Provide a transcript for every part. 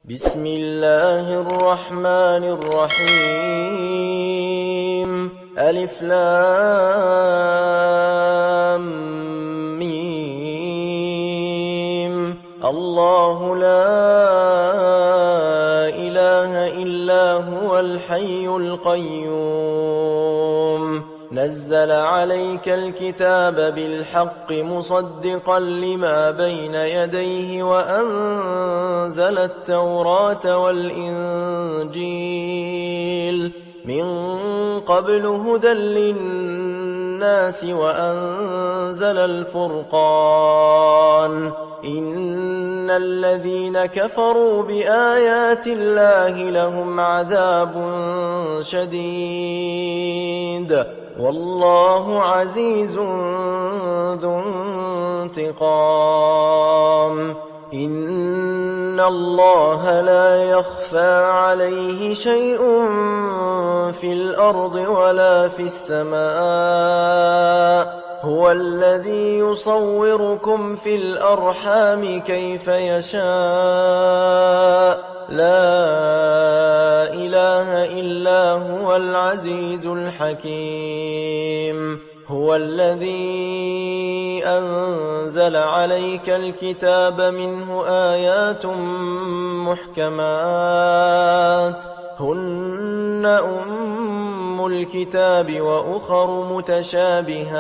بسم الله الرحمن الرحيم ألف لام ميم الله لا إله إلا هو الحي القيوم نزل عليك الكتاب بالحق مصدقا لما بين يديه وأنزل التوراة والإنجيل من قبل هدى للناس وأنزل الفرقان إن الذين كفروا بآيات الله لهم عذاب شديد والله عزيز ذو انتقام إن الله لا يخفى عليه شيء في الأرض ولا في السماء هو الذي يصوركم في الأرحام كيف يشاء لا إله إلا هو العزيز الحكيم هو الذي أنزل عليك الكتاب منه آيات محكمات هن أم الكتاب وأخر متشابهات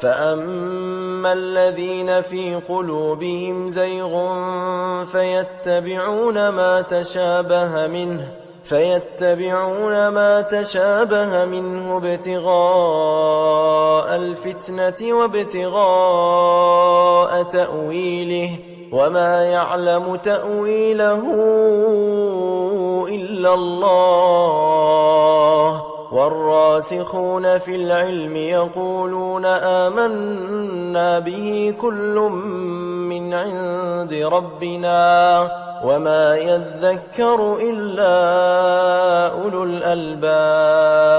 فأما الذين في قلوبهم زيغ فيتبعون ما تشابه منه ابتغاء الفتنة وابتغاء تأويله وما يعلم تأويله إلا الله والراسخون في العلم يقولون آمنا به كل من عند ربنا وما يذكر إلا أولو الألباب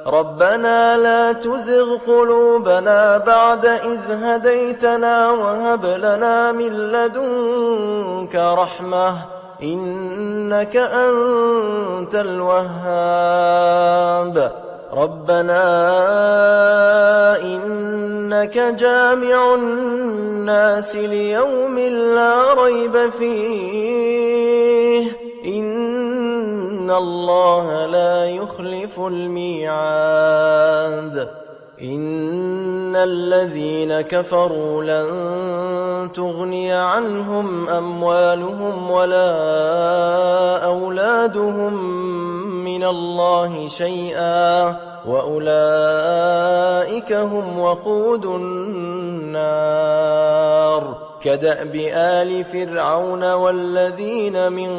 ربنا لا تزغ قلوبنا بعد إذ هديتنا وهب لنا من لدنك رحمة إنك أنت الوهاب ربنا إنك جامع الناس ليوم لا ريب فيه إن الله لا يخلف الميعاد إن الذين كفروا لن تغني عنهم أموالهم ولا أولادهم من الله شيئا وأولئك هم وقود النار كدأب آل فرعون والذين من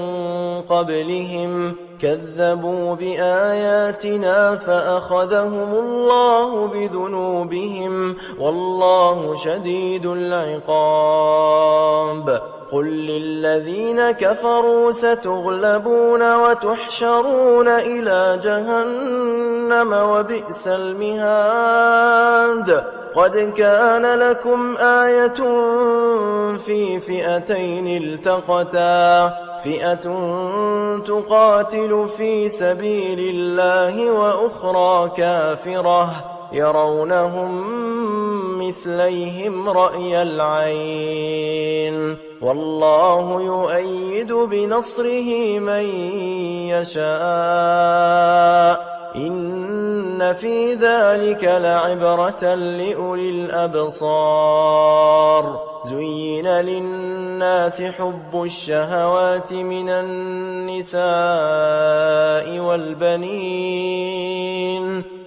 قبلهم كذبوا بآياتنا فأخذهم الله بذنوبهم والله شديد العقاب قل للذين كفروا ستغلبون وتحشرون إلى جهنم وبئس المهاد قد كان لكم آية في فئتين التقتا فئة تقاتل في سبيل الله وأخرى كافرة يرونهم مثليهم رأي العين والله يؤيد بنصره من يشاء إن في ذلك لعبرة لأولي الأبصار زين للناس حب الشهوات من النساء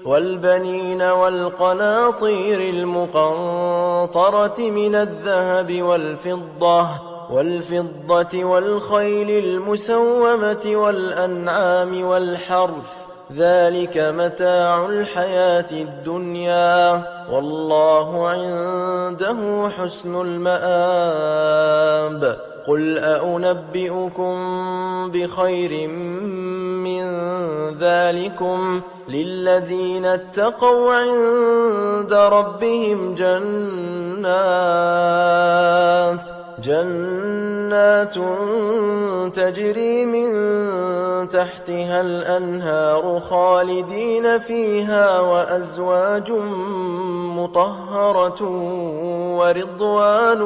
والبنين والقناطير المقنطرة من الذهب والفضة والخيل المسومة والأنعام والحرث ذلك متاع الحياة الدنيا والله عنده حسن المآب قل أنبئكم بخير من ذلكم للذين اتقوا عند ربهم جنات جنات تجري من تحتها الأنهار خالدين فيها وأزواج مطهرة ورضوان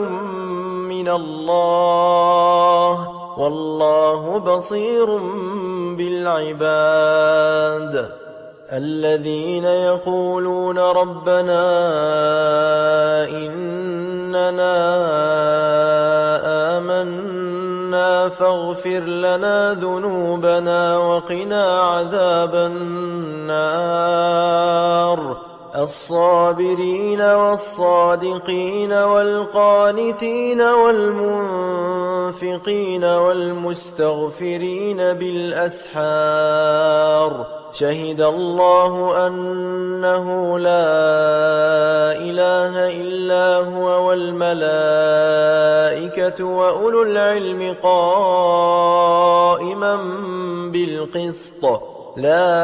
من الله والله بصير بالعباد الذين يقولون ربنا إننا آمنا فاغفر لنا ذنوبنا وقنا عذاب النار الصابرين والصادقين والقانتين والمنفقين والمستغفرين بالأسحار شهد الله أنه لا إله إلا هو والملائكة وأولو العلم قائما بالقسط لا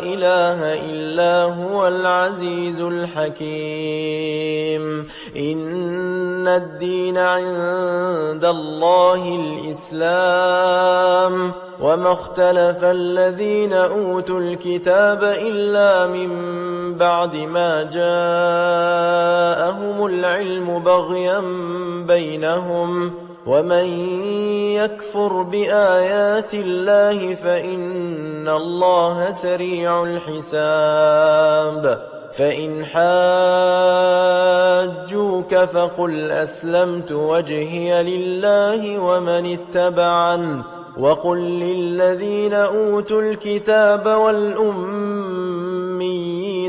إله إلا هو العزيز الحكيم إن الدين عند الله الإسلام وما اختلف الذين أوتوا الكتاب إلا من بعد ما جاءهم العلم بغيا بينهم ومن يكفر بآيات الله فإن الله سريع الحساب فإن حاجوك فقل أسلمت وجهي لله ومن اتبعن وقل للذين أوتوا الكتاب والأميين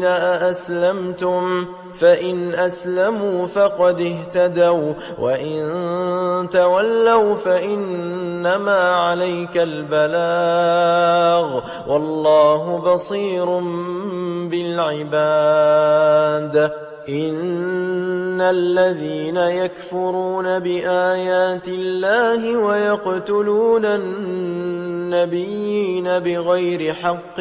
أأسلمتم فإن أسلموا فقد اهتدوا وإن تولوا فإنما عليك البلاغ والله بصير بالعباد إن الذين يكفرون بآيات الله ويقتلون النبيين بغير حق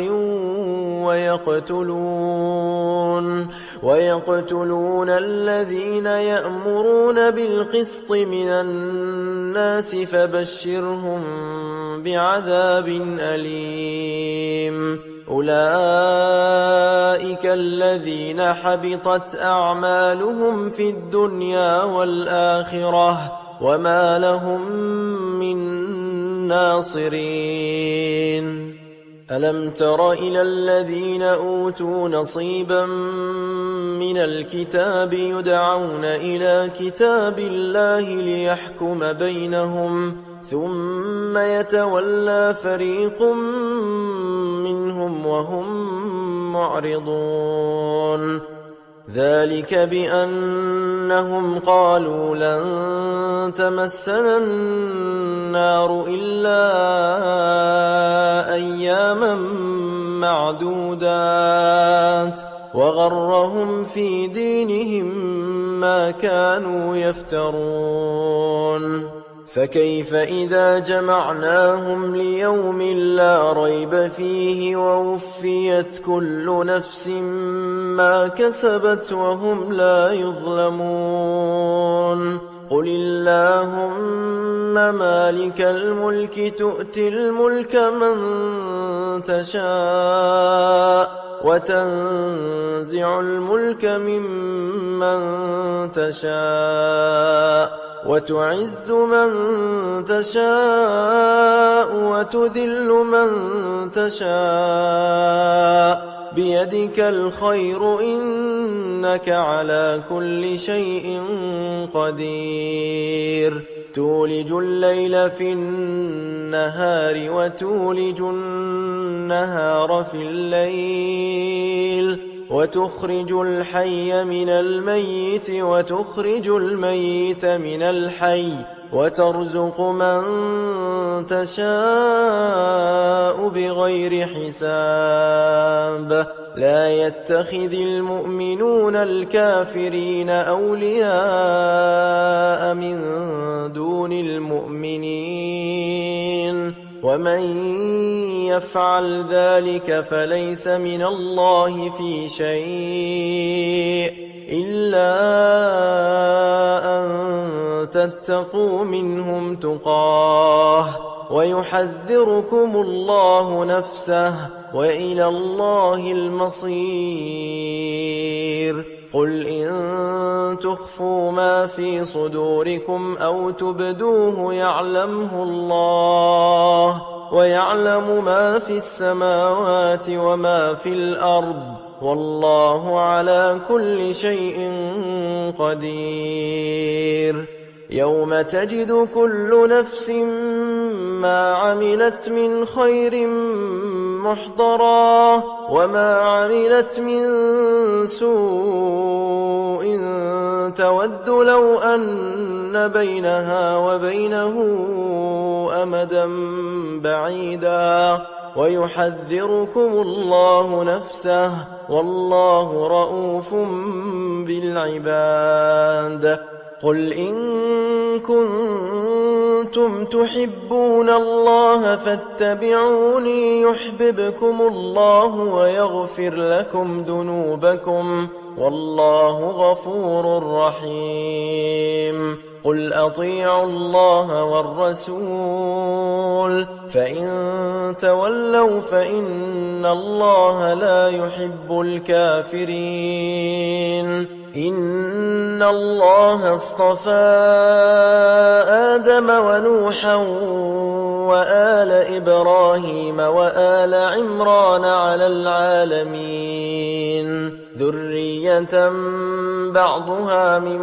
ويقتلون الذين يأمرون بالقسط من الناس فبشرهم بعذاب أليم أولئك الذين حبطت أعمالهم في الدنيا والآخرة وما لهم من ناصرين ألم تر إلى الذين أوتوا نصيبا من الكتاب يدعون إلى كتاب الله ليحكم بينهم ثم يتولى فريق منهم وهم معرضون ذلك بأنهم قالوا لن تمسنا النار إلا أياما معدودات وغرهم في دينهم ما كانوا يفترون فكيف إذا جمعناهم ليوم لا ريب فيه ووفيت كل نفس ما كسبت وهم لا يظلمون قل اللهم مالك الملك تؤتي الملك من تشاء وتنزع الملك ممن تشاء وتعز من تشاء وتذل من تشاء بيدك الخير إنك على كل شيء قدير تولج الليل في النهار وتولج النهار في الليل وتخرج الحي من الميت وتخرج الميت من الحي وترزق من تشاء بغير حساب لا يتخذ المؤمنون الكافرين أولياء من دون المؤمنين ومن يفعل ذلك فليس من الله في شيء إلا أن تتقوا منهم تقاه ويحذركم الله نفسه وإلى الله المصير. قل إن تخفوا ما في صدوركم أو تبدوه يعلمه الله ويعلم ما في السماوات وما في الأرض والله على كل شيء قدير. يوم تجد كل نفس ما عملت من خير محضرا وما عملت من سوء تود لو أن بينها وبينه أمدا بعيدا ويحذركم الله نفسه والله رؤوف بالعباد. قل إن كنتم تحبون الله فاتبعوني يحببكم الله ويغفر لكم ذنوبكم والله غفور رحيم. قل أطيعوا الله والرسول فإن تولوا فإن الله لا يحب الكافرين. إن الله اصطفى آدم ونوحا وآل إبراهيم وآل عمران على العالمين ذرية بعضها من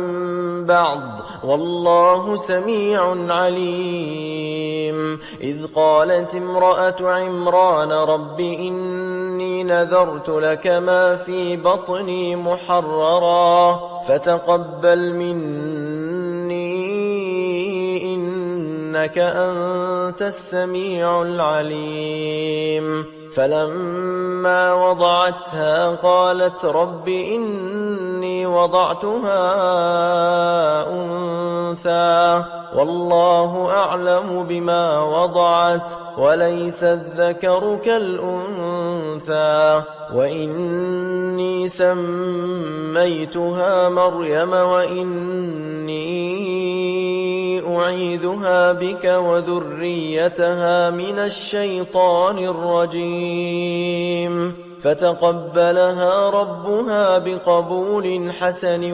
بعض والله سميع عليم. إذ قالت امرأة عمران رب إني نذرت لك ما في بطني محررا فتقبل مني إنك أنت السميع العليم. فلما وضعتها قالت رب إني وضعتها أنثى والله أعلم بما وضعت وليس الذكر كالأنثى وإني سميتها مريم وإني أعيذها بك وذريتها من الشيطان الرجيم. فتقبلها ربها بقبول حسن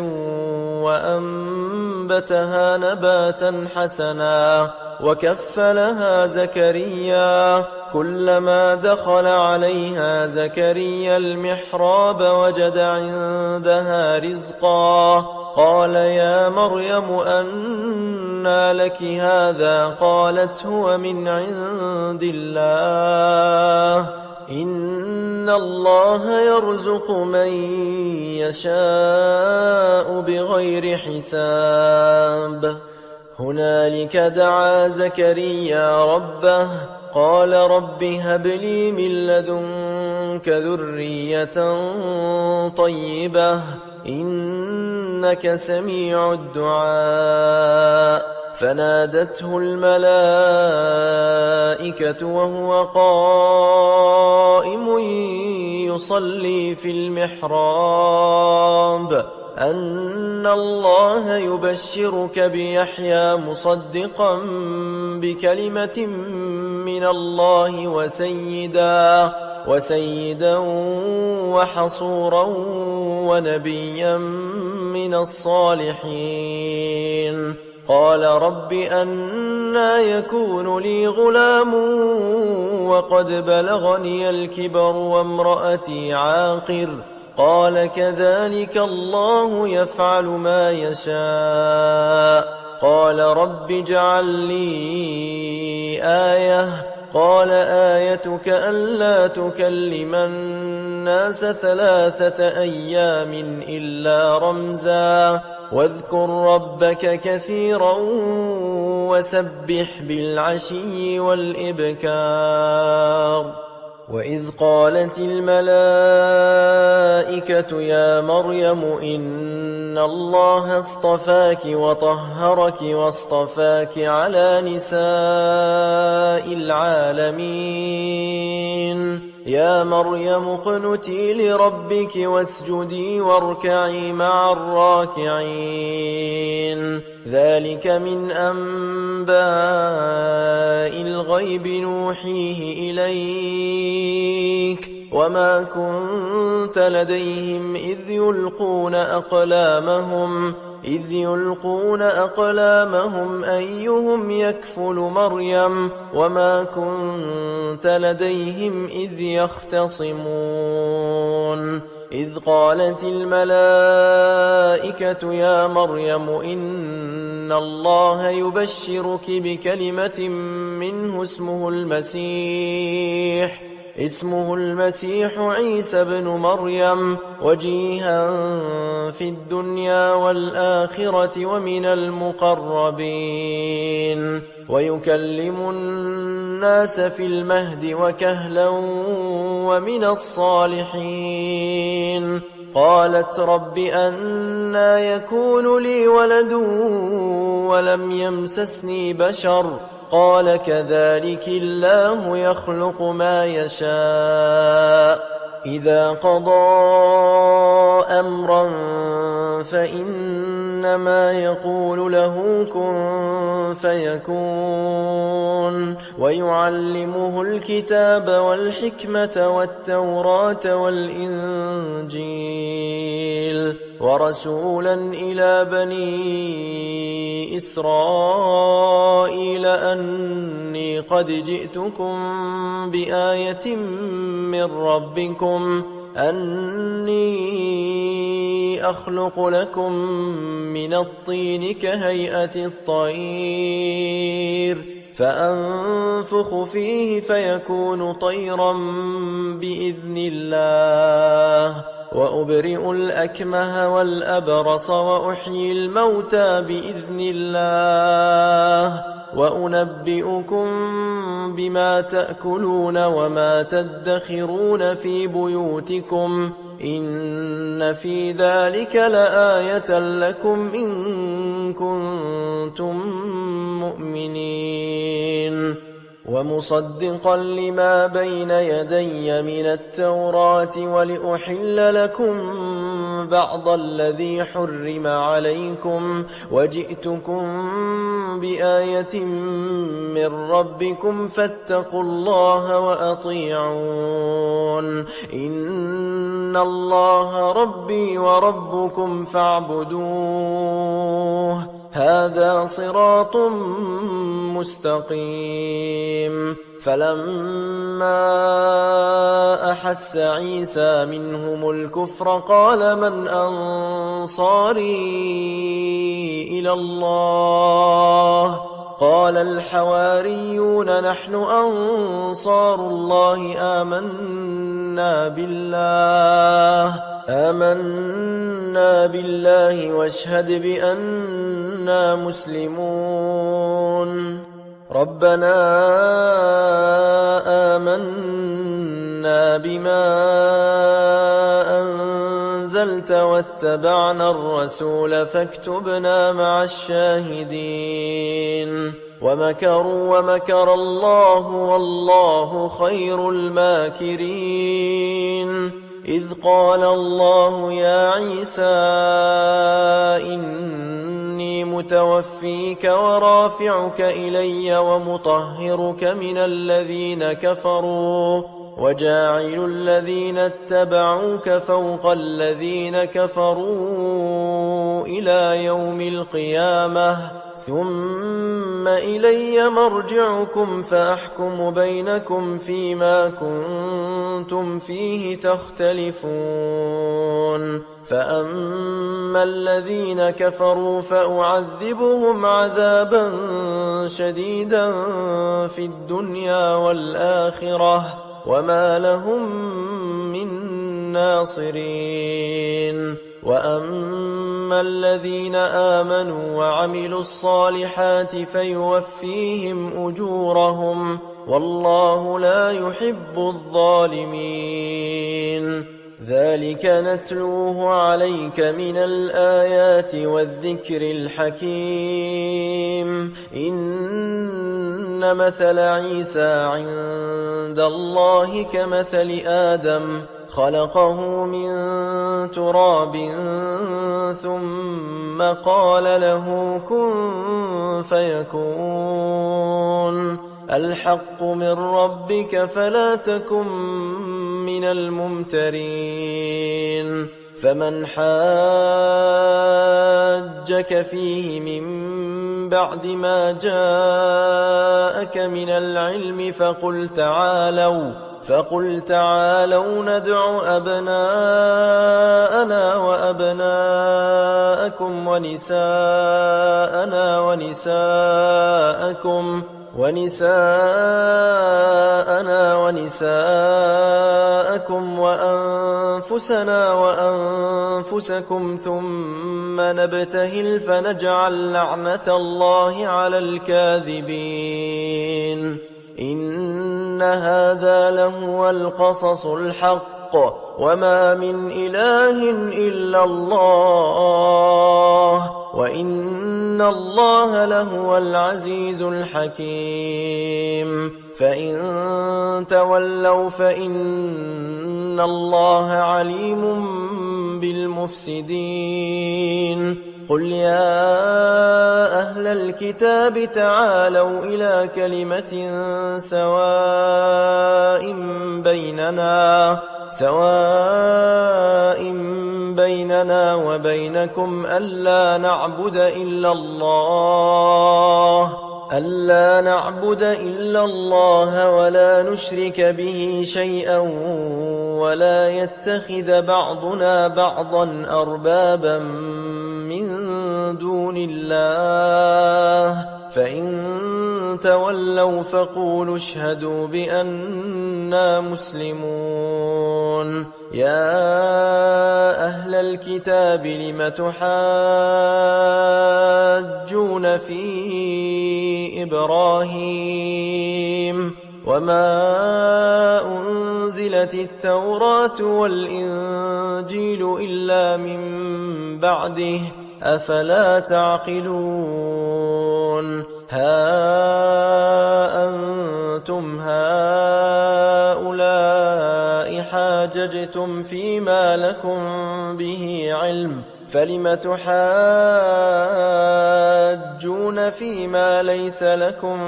وأنبتها نباتا حسنا وكفلها زكريا. كلما دخل عليها زكريا المحراب وجد عندها رزقا قال يا مريم أنى لك هذا قالت هو من عند الله إن الله يرزق من يشاء بغير حساب. هنالك دعا زكريا ربه قال رب هب لي من لدنك ذرية طيبة إنك سميع الدعاء. فنادته الملائكة وهو قائم يصلي في المحراب أن الله يبشرك بيحيى مصدقا بكلمة من الله وسيدا وحصورا ونبيا من الصالحين. قال رب أنى يكون لي غلام وقد بلغني الكبر وامرأتي عاقر قال كذلك الله يفعل ما يشاء. قال رب اجعل لي آية قال آيتك ألا تكلم الناس 3 أيام إلا رمزا واذكر ربك كثيرا وسبح بالعشي والإبكار. وإذ قالت الملائكة يا مريم إن الله اصطفاك وطهرك واصطفاك على نساء العالمين يا مريم اقنتي لربك واسجدي واركعي مع الراكعين ذلك من أنباء الغيب نوحيه إليك وما كنت لديهم إذ يلقون أقلامهم أيهم يكفل مريم وما كنت لديهم إذ يختصمون إذ قالت الملائكة يا مريم إن الله يبشرك بكلمة منه اسمه المسيح عيسى بن مريم وجيها في الدنيا والآخرة ومن المقربين ويكلم الناس في المهد وكهلا ومن الصالحين قالت رب أنى يكون لي ولد ولم يمسسني بشر قال كذلك الله يخلق ما يشاء إذا قضى أمرا فإنما يقول له كن فيكون ويعلمه الكتاب والحكمة والتوراة والإنجيل ورسولا إلى بني إسرائيل أني قد جئتكم بآية من ربكم أني أخلق لكم من الطين كهيئة الطير فأنفخ فيه فيكون طيرا بإذن الله وأبرئ الأكمه والأبرص وأحيي الموتى بإذن الله وأنبئكم بما تأكلون وما تدخرون في بيوتكم إن في ذلك لآية لكم إن كنتم مؤمنين ومصدقا لما بين يدي من التوراة ولأحل لكم بعض الذي حرم عليكم وجئتكم بآية من ربكم فاتقوا الله وأطيعون إن الله ربي وربكم فاعبدوه هذا صراط مستقيم فلما أحس عيسى منهم الكفر قال من أنصاري إلى الله قال الحواريون نحن أنصار الله آمنا بالله واشهد بأننا مسلمون ربنا آمنا بما أنزلت واتبعنا الرسول فاكتبنا مع الشاهدين ومكروا ومكر الله والله خير الماكرين إذ قال الله يا عيسى إني متوفيك ورافعك إلي ومطهرك من الذين كفروا وجاعل الذين اتبعوك فوق الذين كفروا إلى يوم القيامة ثم إلي مرجعكم فأحكم بينكم فيما كنتم فيه تختلفون فأما الذين كفروا فأعذبهم عذابا شديدا في الدنيا والآخرة وما لهم من ناصرين وأما الذين آمنوا وعملوا الصالحات فيوفيهم أجورهم والله لا يحب الظالمين ذلك نتلوه عليك من الآيات والذكر الحكيم إن إن مثل عيسى عند الله كمثل آدم خلقه من تراب ثم قال له كن فيكون الحق من ربك فلا تكن من الممترين فمن حاجك فيه من بعد ما جاءك من العلم فقل تعالوا ندع أبناءنا وأبناءكم ونساءنا ونساءكم وأنفسنا وأنفسكم ثم نبتهل فنجعل لعنة الله على الكاذبين إن هذا لهو القصص الحق وما من إله إلا الله وإن الله لهو العزيز الحكيم فإن تولوا فإن الله عليم بالمفسدين قل يا أهل الكتاب تعالوا إلى كلمة سواء بيننا وبينكم ألا نعبد إلا الله ولا نشرك به شيئا ولا يتخذ بعضنا بعضا أربابا من دون الله فإن تولوا فقولوا اشهدوا بأننا مسلمون يا أهل الكتاب لم تحاجون في إبراهيم وما أنزلت التوراة والإنجيل إلا من بعده أفلا تعقلون ها أنتم هؤلاء حاججتم فيما لكم به علم فلم تحاجون فيما ليس لكم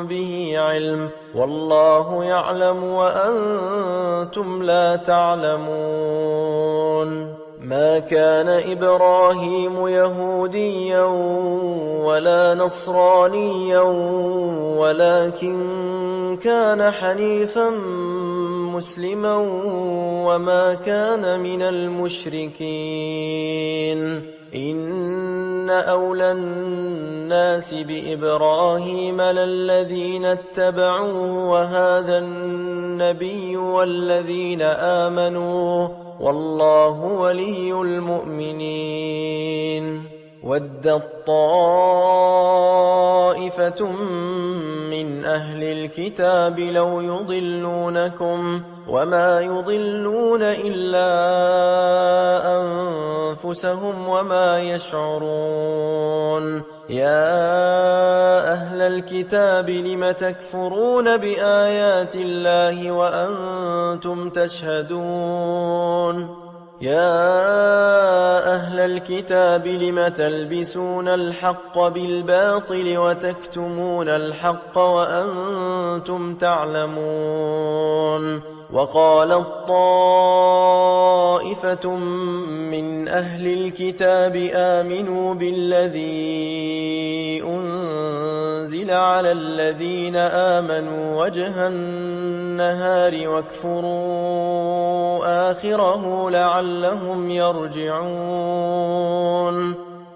به علم والله يعلم وأنتم لا تعلمون ما كان إبراهيم يهوديا ولا نصرانيا ولكن كان حنيفا مسلما وما كان من المشركين إن أولى الناس بإبراهيم للذين اتبعوه وهذا النبي والذين آمنوا والله ولي المؤمنين ودت طائفة من أهل الكتاب لو يضلونكم وما يضلون إلا أنفسهم وما يشعرون يا أهل الكتاب لم تكفرون بآيات الله وأنتم تشهدون يا أهل الكتاب لم تلبسون الحق بالباطل وتكتمون الحق وأنتم تعلمون وقالت طائفة من أهل الكتاب آمنوا بالذي أنزل على الذين آمنوا وجه النهار واكفروا آخره لعلهم يرجعون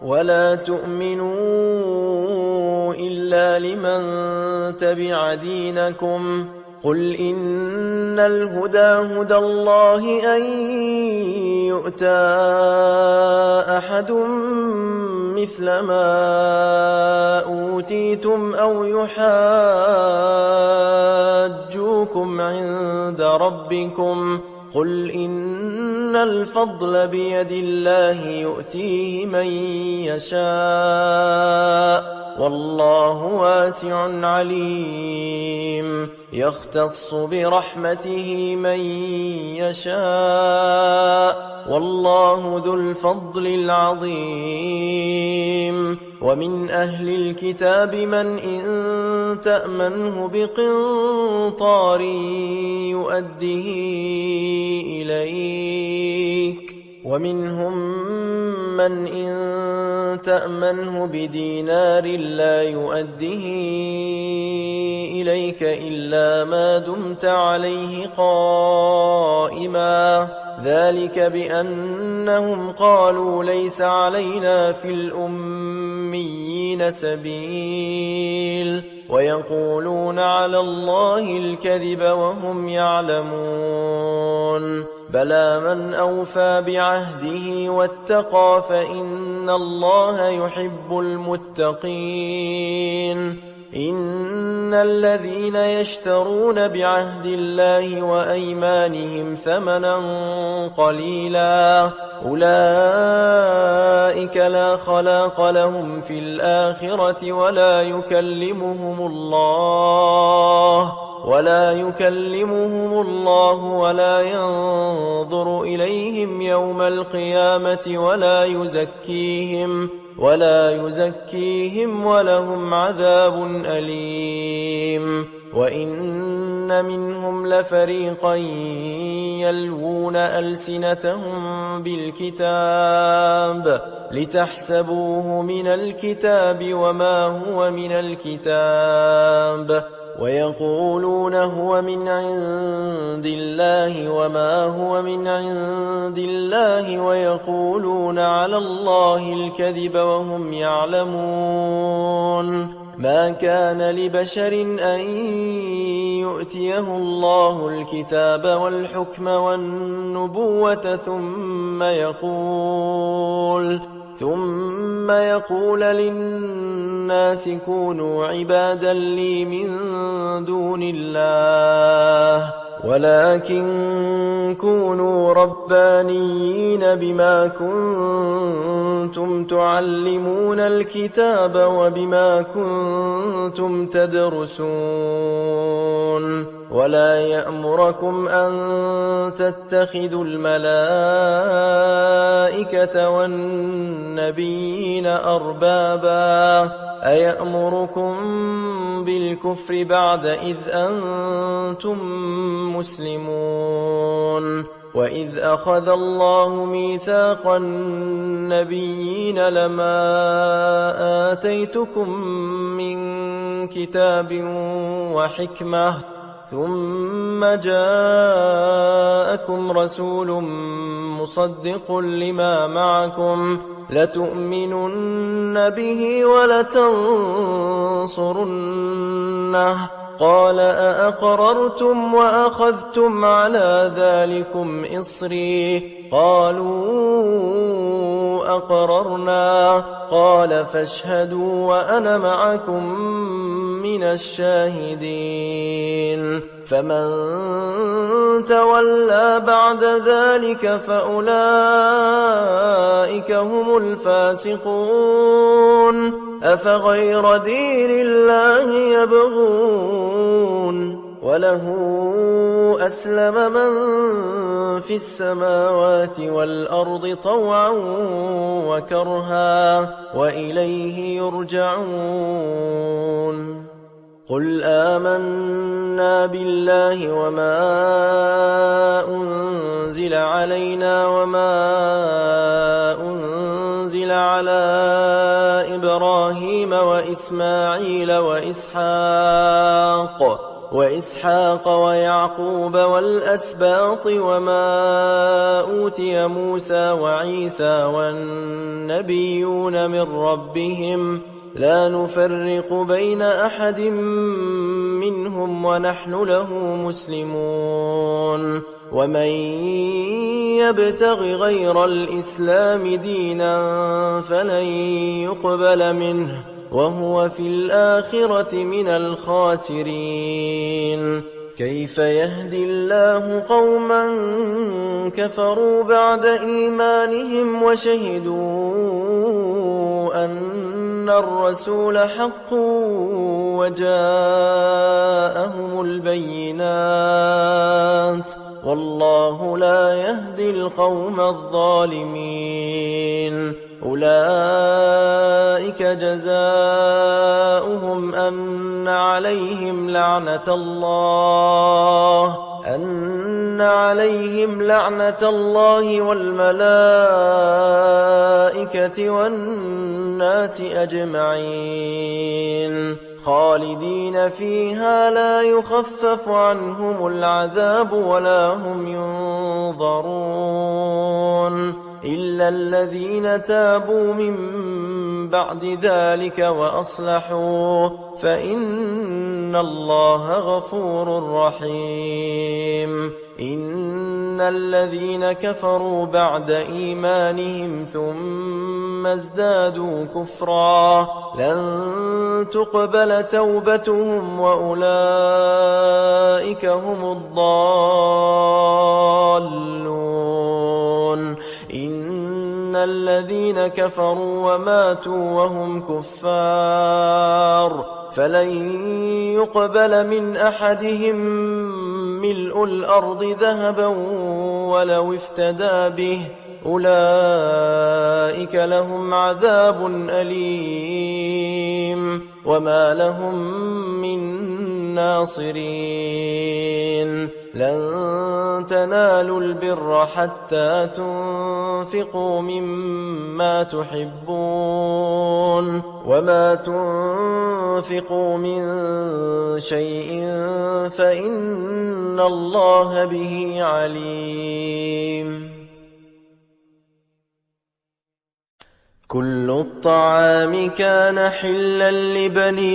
ولا تؤمنوا إلا لمن تبع دينكم قل إن الهدى هدى الله أن يؤتى أحد مثل ما أوتيتم أو يحاجوكم عند ربكم قل إن الفضل بيد الله يؤتيه من يشاء والله واسع عليم يختص برحمته من يشاء والله ذو الفضل العظيم ومن أهل الكتاب من إن تأمنه بقنطار يؤده إليك ومنهم من إن تأمنه بدينار لا يؤده إليك إلا ما دمت عليه قائما ذلك بأنهم قالوا ليس علينا في الأميين سبيل ويقولون على الله الكذب وهم يعلمون بلى من أوفى بعهده واتقى فإن الله يحب المتقين إن الذين يشترون بعهد الله وأيمانهم ثمنا قليلا أولئك لا خلاق لهم في الآخرة ولا يكلمهم الله ولا ينظر إليهم يوم القيامة ولا يزكيهم ولهم عذاب أليم وإن منهم لفريقا يلوون ألسنتهم بالكتاب لتحسبوه من الكتاب وما هو من الكتاب ويقولون هو من عند الله وما هو من عند الله ويقولون على الله الكذب وهم يعلمون ما كان لبشر أن يؤتيه الله الكتاب والحكم والنبوة ثم يقول للناس كونوا عبادا لي من دون الله ولكن كونوا ربانيين بما كنتم تعلمون الكتاب وبما كنتم تدرسون ولا يأمركم أن تتخذوا الملائكة والنبيين أربابا أيأمركم بالكفر بعد إذ أنتم مسلمون وإذ أخذ الله ميثاق النبيين لما آتيتكم من كتاب وحكمة ثم جاءكم رسول مصدق لما معكم لتؤمنن به ولتنصرنه قال أأقررتم وأخذتم على ذلكم إصري قالوا أقررنا قال فاشهدوا وأنا معكم من الشاهدين فمن تولى بعد ذلك فأولئك هم الفاسقون أفغير دين الله يبغون وله أسلم من في السماوات والأرض طوعا وكرها وإليه يرجعون قل آمنا بالله وما أنزل علينا وما أنزل على إبراهيم وإسماعيل وإسحاق ويعقوب والأسباط وما أوتي موسى وعيسى والنبيون من ربهم لا نفرق بين أحد منهم ونحن له مسلمون ومن يبتغ غير الإسلام دينا فلن يقبل منه وهو في الآخرة من الخاسرين كيف يهدي الله قوما كفروا بعد إيمانهم وشهدوا أن الرسول حق وجاءهم البينات والله لا يهدي القوم الظالمين أولئك جزاؤهم أن عليهم لعنة الله والملائكة والناس أجمعين خالدين فيها لا يخفف عنهم العذاب ولا هم ينظرون إلا الذين تابوا من بعد ذلك وأصلحوا فإن الله غفور رحيم إن الذين كفروا بعد إيمانهم ثم ازدادوا كفرا لن تقبل توبتهم وأولئك هم الضالون إن الذين كفروا وماتوا وهم كفار فلن يقبل من أحدهم ملء الأرض ذهبا ولو افتدى به أولئك لهم عذاب أليم وما لهم من ناصرين لن تنالوا البر حتى تنفقوا مما تحبون وما تنفقوا من شيء فإن الله به عليم كل الطعام كان حلا لبني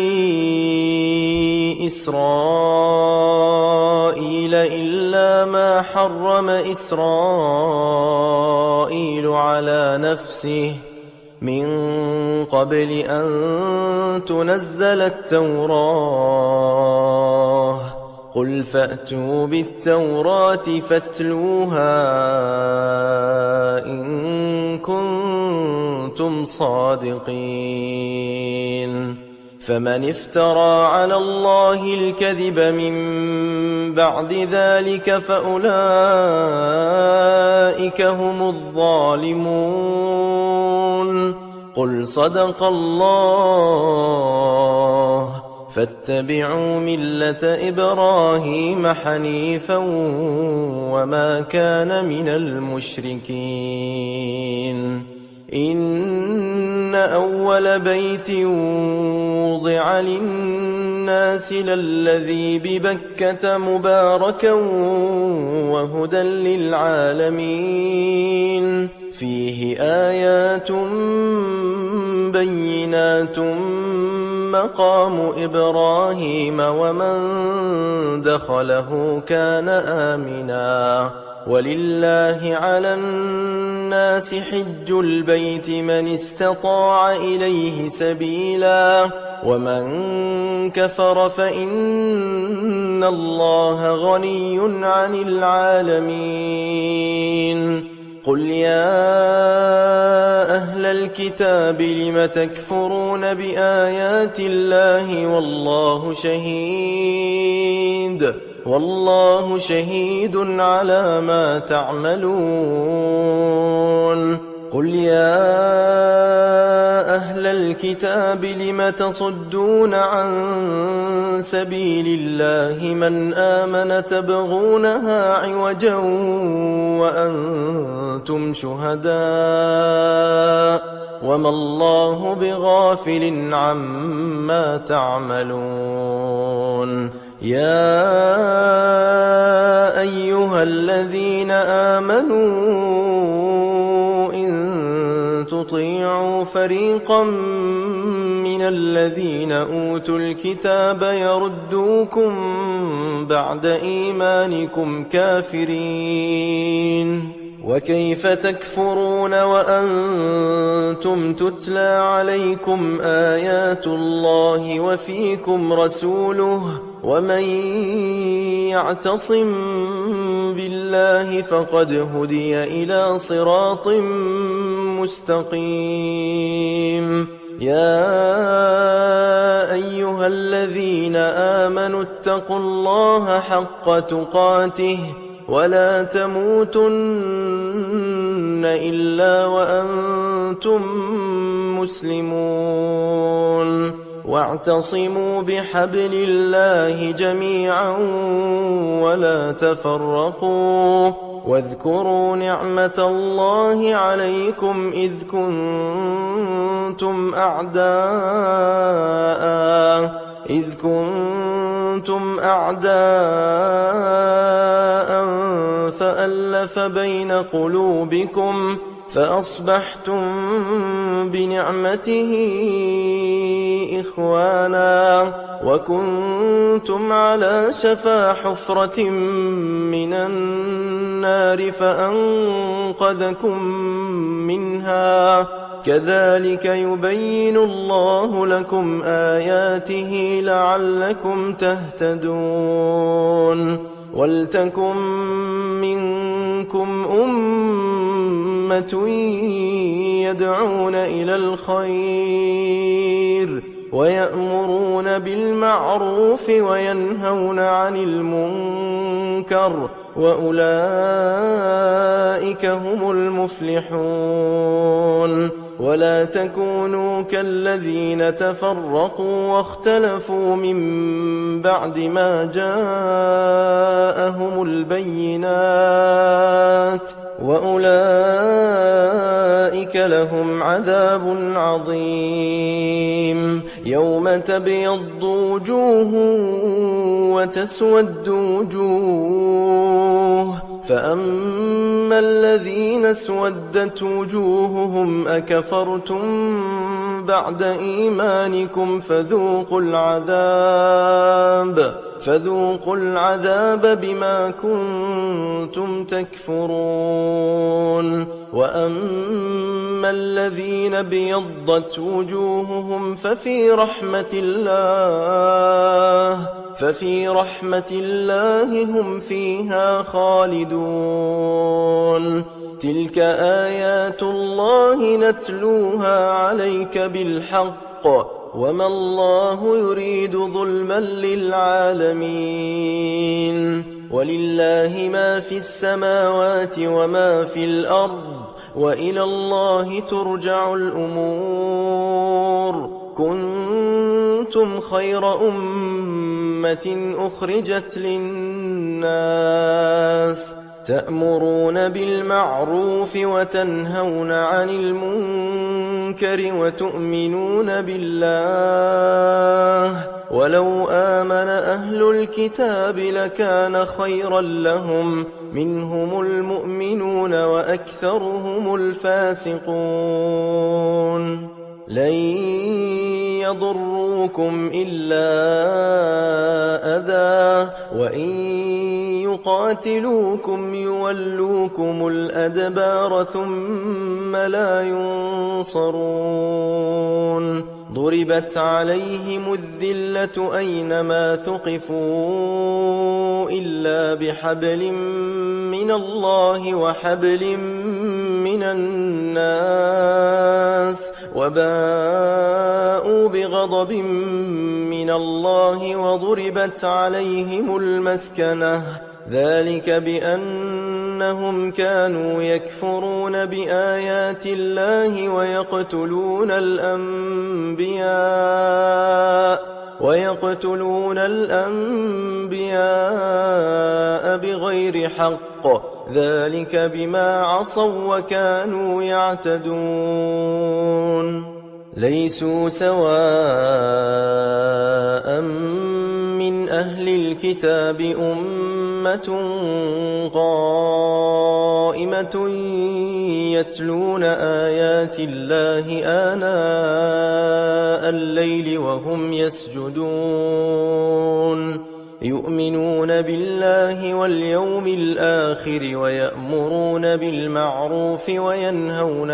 إسرائيل إلا ما حرم إسرائيل على نفسه من قبل أن تنزل التوراة قل فأتوا بالتوراة فاتلوها إن كنتم صادقين فمن افترى على الله الكذب من بعد ذلك فأولئك هم الظالمون قل صدق الله فاتبعوا ملة إبراهيم حنيفا وما كان من المشركين إن أول بيت وضع للناس للذي ببكة مباركا وهدى للعالمين فيه آيات بينات مقام إبراهيم ومن دخله كان آمنا ولله على الناس حج البيت من استطاع إليه سبيلا ومن كفر فإن الله غني عن العالمين قل يا أهل الكتاب لم تكفرون بآيات الله والله شهيد على ما تعملون قل يا أهل الكتاب لم تصدون عن سبيل الله من آمن تبغونها عوجا وأنتم شهداء وما الله بغافل عما تعملون يا أيها الذين آمنوا إن تطيعوا فريقا من الذين أوتوا الكتاب يردوكم بعد إيمانكم كافرين وكيف تكفرون وأنتم تتلى عليكم آيات الله وفيكم رسوله ومن يعتصم بالله فقد هدي إلى صراط مستقيم يا أيها الذين آمنوا اتقوا الله حق تقاته ولا تموتن إلا وأنتم مسلمون واعتصموا بحبل الله جميعا ولا تفرقوا واذكروا نعمة الله عليكم إذ كنتم أعداء فألف بين قلوبكم فأصبحتم بنعمته إخوانا وكنتم على شفا حفرة من النار فأنقذكم منها كذلك يبين الله لكم آياته لعلكم تهتدون ولتكن منكم أمة يدعون إلى الخير ويأمرون بالمعروف وينهون عن المنكر وأولئك هم المفلحون ولا تكونوا كالذين تفرقوا واختلفوا من بعد ما جاءهم البينات وأولئك لهم عذاب عظيم يوم تبيض وجوه وتسود وجوه فأما الذين اسودت وجوههم أكفرتم بعد إيمانكم فذوقوا العذاب بما كنتم تكفرون وأما الذين بيضت وجوههم ففي رحمة الله هم فيها خالدون تلك آيات الله نتلوها عليك بالحق وما الله يريد ظلما للعالمين ولله ما في السماوات وما في الأرض وإلى الله ترجع الأمور كنتم خير أمة أخرجت للناس تأمرون بالمعروف وتنهون عن المنكر وتؤمنون بالله ولو آمن أهل الكتاب لكان خيرا لهم منهم المؤمنون وأكثرهم الفاسقون لن يضروكم إلا أذى وإن يقاتلوكم يولوكم الأدبار ثم لا ينصرون ضربت عليهم الذلة أينما ثقفوا إلا بحبل من الله وحبل من الناس وباءوا بغضب من الله وضربت عليهم المسكنة ذلك بأنهم كانوا يكفرون بآيات الله ويقتلون الأنبياء بغير حق ذلك بما عصوا وكانوا يعتدون ليسوا سواء من أهل الكتاب أمة قائمة يتلون آيات الله آناء الليل وهم يسجدون يؤمنون بالله واليوم الآخر ويأمرون بالمعروف وينهون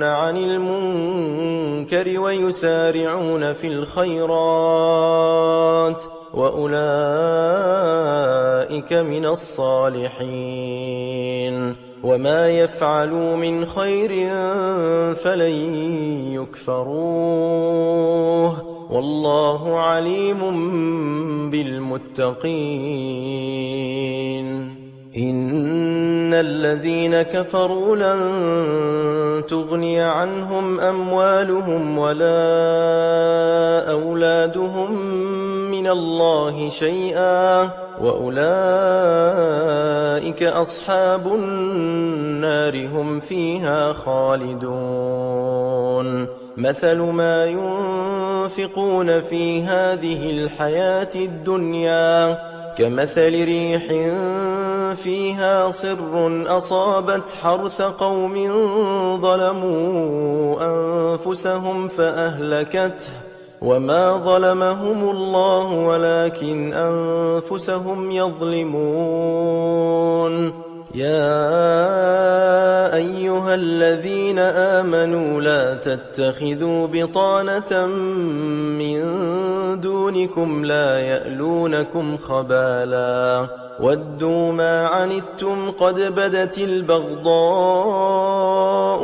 عن المنكر ويسارعون في الخيرات وأولئك من الصالحين وما يفعلوا من خير فلن يكفروه والله عليم بالمتقين إن الذين كفروا لن تغني عنهم أموالهم ولا أولادهم من الله شيئا وأولئك أصحاب النار هم فيها خالدون مثل ما ينفقون في هذه الحياة الدنيا كمثل ريح فيها صر أصابت حرث قوم ظلموا أنفسهم فأهلكته وما ظلمهم الله ولكن أنفسهم يظلمون يا أيها الذين آمنوا لا تتخذوا بطانة من دونكم لا يألونكم خبالا ودوا ما عنتم قد بدت البغضاء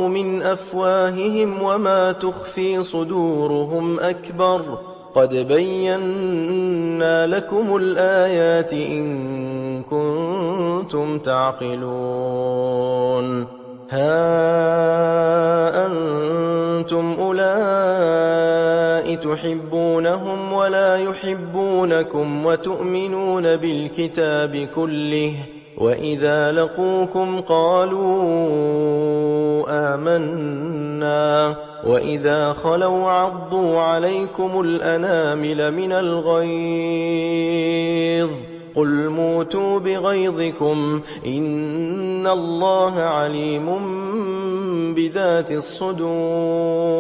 من أفواههم وما تخفي صدورهم أكبر قد بينا لكم الآيات إن كنتم تعقلون ها أنتم أولئك تحبونهم ولا يحبونكم وتؤمنون بالكتاب كله وإذا لقوكم قالوا آمنا وإذا خلوا عضوا عليكم الأنامل من الغيظ قل موتوا بغيظكم إن الله عليم بذات الصدور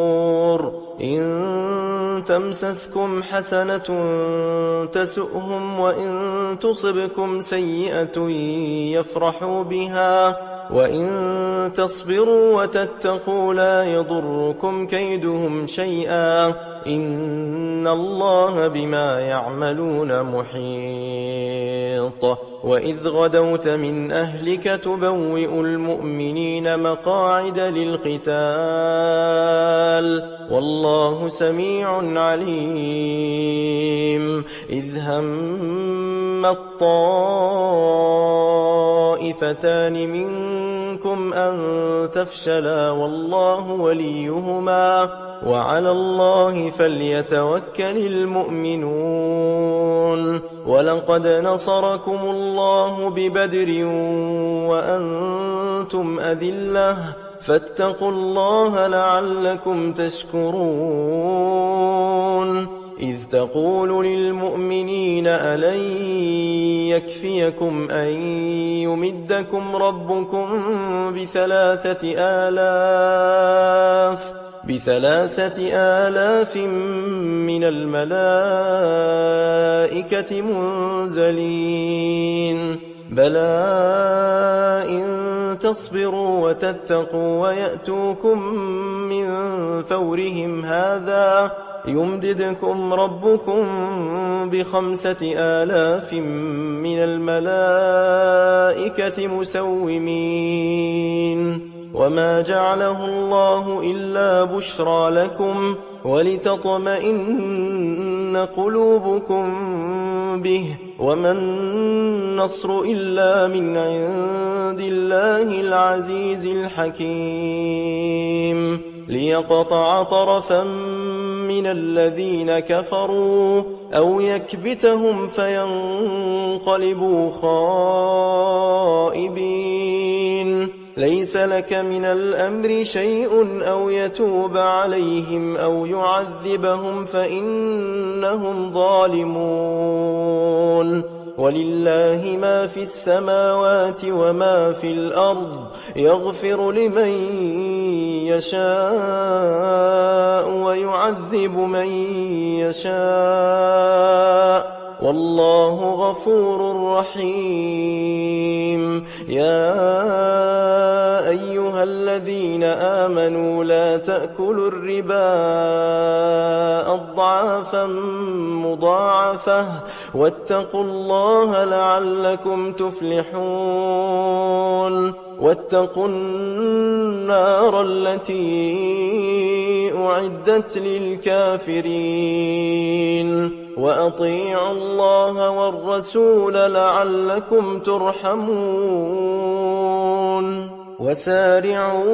إن تمسسكم حسنة تسؤهم وإن تصبكم سيئة يفرحوا بها وإن تصبروا وتتقوا لا يضركم كيدهم شيئا إن الله بما يعملون محيط وإذ غدوت من أهلك تبوئ المؤمنين مقاعد للقتال والله سميع عليم إذ هم الطائفتان منكم أن تفشلا والله وليهما وعلى الله فليتوكل المؤمنون ولقد نصركم الله ببدر وأنتم أذلة فاتقوا الله لعلكم تشكرون إذ تقول للمؤمنين ألن يكفيكم أن يمدكم ربكم بثلاثة آلاف من الملائكة منزلين بلى إن تصبروا وتتقوا ويأتوكم من فورهم هذا يمددكم ربكم ب5,000 من الملائكة مسومين وما جعله الله إلا بشرى لكم ولتطمئن قلوبكم به وما النصر إلا من عند الله العزيز الحكيم ليقطع طرفا من الذين كفروا أو يكبتهم فينقلبوا خائبين ليس لك من الأمر شيء أو يتوب عليهم أو يعذبهم فإنهم ظالمون ولله ما في السماوات وما في الأرض يغفر لمن يشاء ويعذب من يشاء والله غفور رحيم يا أيها أيها الذين آمنوا لا تأكلوا الربا أضعافا مضاعفة واتقوا الله لعلكم تفلحون واتقوا النار التي أعدت للكافرين وأطيعوا الله والرسول لعلكم ترحمون وسارعوا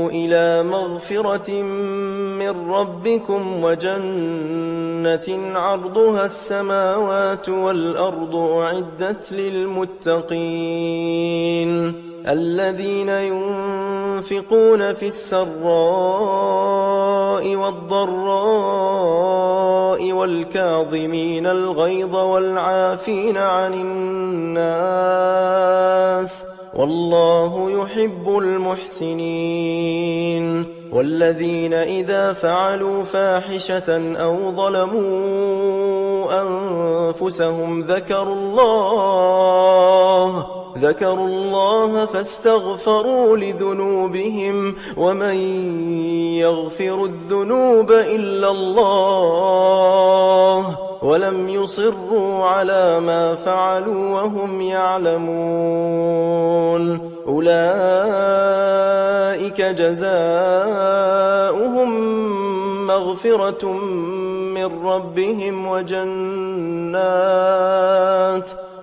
إلى مغفرة من ربكم وجنة عرضها السماوات والأرض أعدت للمتقين الذين ينفقون في السراء والضراء والكاظمين الغيظ والعافين عن الناس والله يحب المحسنين والذين إذا فعلوا فاحشة أو ظلموا أنفسهم ذكروا الله فاستغفروا لذنوبهم ومن يغفر الذنوب إلا الله ولم يصروا على ما فعلوا وهم يعلمون أولئك جزاؤهم مغفرة من ربهم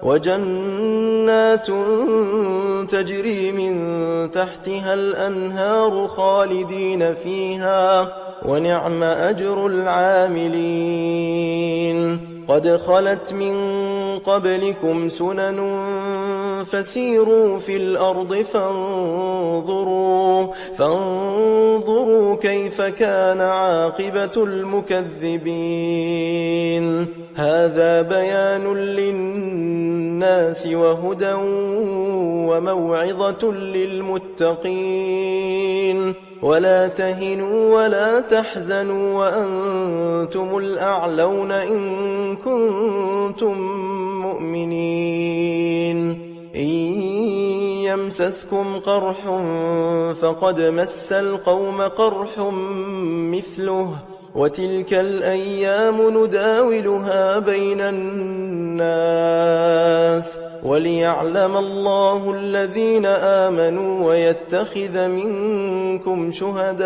وجنات تجري من تحتها الأنهار خالدين فيها ونعم أجر العاملين قد خلت من قبلكم سنن فسيروا في الأرض فانظروا كيف كان عاقبة المكذبين هذا بيان للناس وهدى وموعظة للمتقين ولا تهنوا ولا تحزنوا وأنتم الأعلون إن كنتم مؤمنين إن يمسسكم قرح فقد مس القوم قرح مثله وتلك الأيام نداولها بين الناس وليعلم الله الذين آمنوا ويتخذ منكم شهداء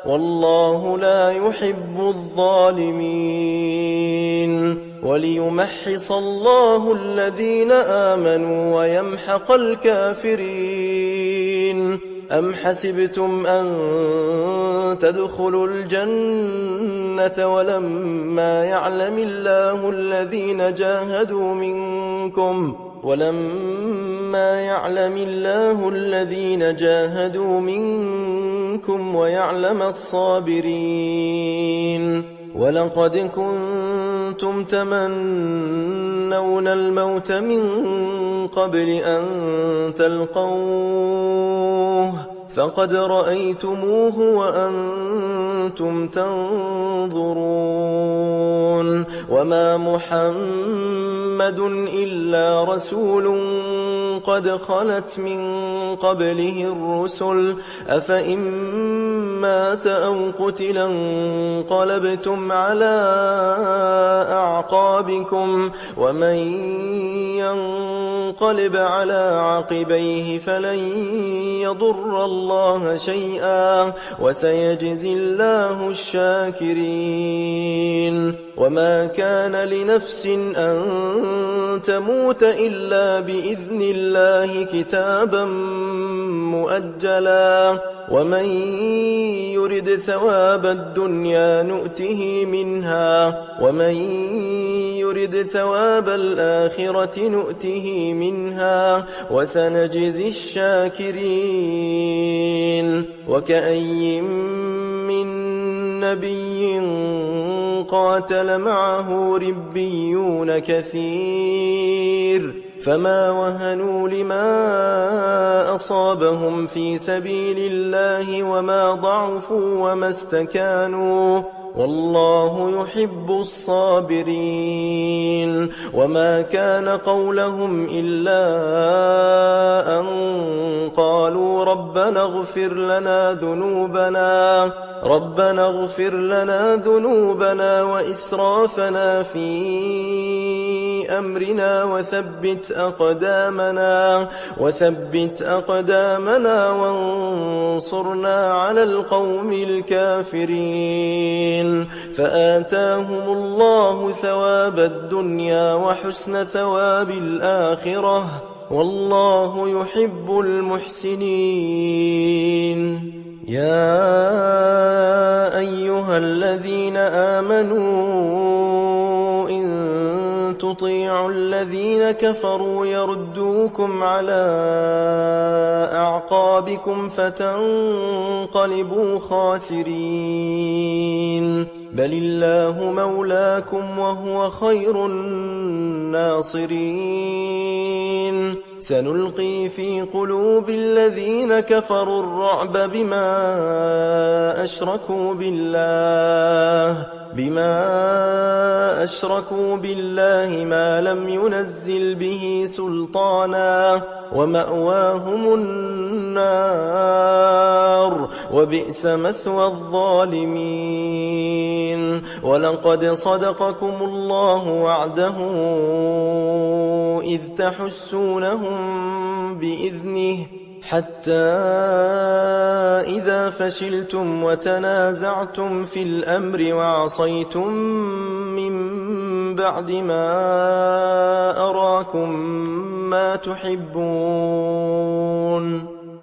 والله لا يحب الظالمين وليمحص الله الذين آمنوا ويمحق الكافرين أم حسبتم أن تدخلوا الجنة ولما يعلم الله الذين جاهدوا منكم ويعلم الصابرين ولقد كنتم تمنون الموت من قبل أن تلقوه فقد رأيتموه وأنتم تنظرون وما محمد إلا رسول قد خلت من قبله الرسل أفإن مات أو قتلا انقلبتم على أعقابكم ومن ينقلب على عقبيه فلن يضر الله شيئا وسيجزي الله الشاكرين وما كان لنفس أن تموت إلا بإذن الله كتابا مؤجلا ومن يرد ثواب الدنيا نؤته منها ومن يرد ثواب الآخرة نؤته منها وسنجزي الشاكرين وكأي من نبي قاتل معه ربيون كثير فما وهنوا لما أصابهم في سبيل الله وما ضعفوا وما استكانوا والله يحب الصابرين وما كان قولهم إلا أن قالوا ربنا اغفر لنا ذنوبنا وإسرافنا في أمرنا وثبت أقدامنا وانصرنا على القوم الكافرين فآتاهم الله ثواب الدنيا وحسن ثواب الآخرة والله يحب المحسنين يا أيها الذين آمنوا إن تطيعوا الذين كفروا يردوكم على أعقابكم فتنقلبوا خاسرين بل الله مولاكم وهو خير الناصرين سنلقي في قلوب الذين كفروا الرعب بما أشركوا بالله ما لم ينزل به سلطانا ومأواهم النار وبئس مثوى الظالمين ولقد صدقكم الله وعده إذ تحسونهم بإذنه حتى إذا فشلتم وتنازعتم في الأمر وعصيتم من بعد ما أراكم ما تحبون